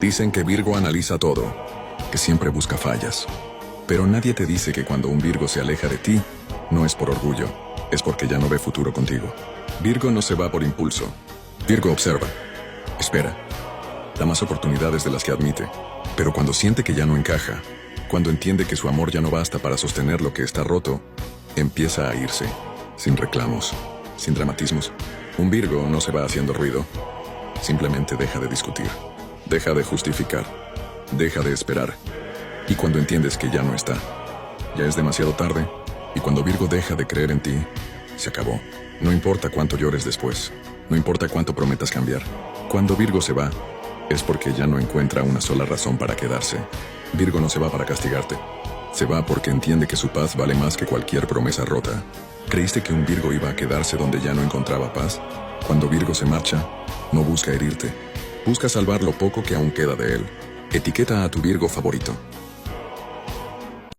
Dicen que Virgo analiza todo, que siempre busca fallas. Pero nadie te dice que cuando un Virgo se aleja de ti, no es por orgullo, es porque ya no ve futuro contigo. Virgo no se va por impulso. Virgo observa, espera, da más oportunidades de las que admite. Pero cuando siente que ya no encaja, cuando entiende que su amor ya no basta para sostener lo que está roto, empieza a irse, sin reclamos, sin dramatismos. Un Virgo no se va haciendo ruido, simplemente deja de discutir, deja de justificar, deja de esperar. Y cuando entiendes que ya no está, ya es demasiado tarde, y cuando Virgo deja de creer en ti, se acabó. No importa cuánto llores después, no importa cuánto prometas cambiar. Cuando Virgo se va, es porque ya no encuentra una sola razón para quedarse. Virgo no se va para castigarte. Se va porque entiende que su paz vale más que cualquier promesa rota. ¿Creíste que un Virgo iba a quedarse donde ya no encontraba paz? Cuando Virgo se marcha, no busca herirte. Busca salvar lo poco que aún queda de él. Etiqueta a tu Virgo favorito.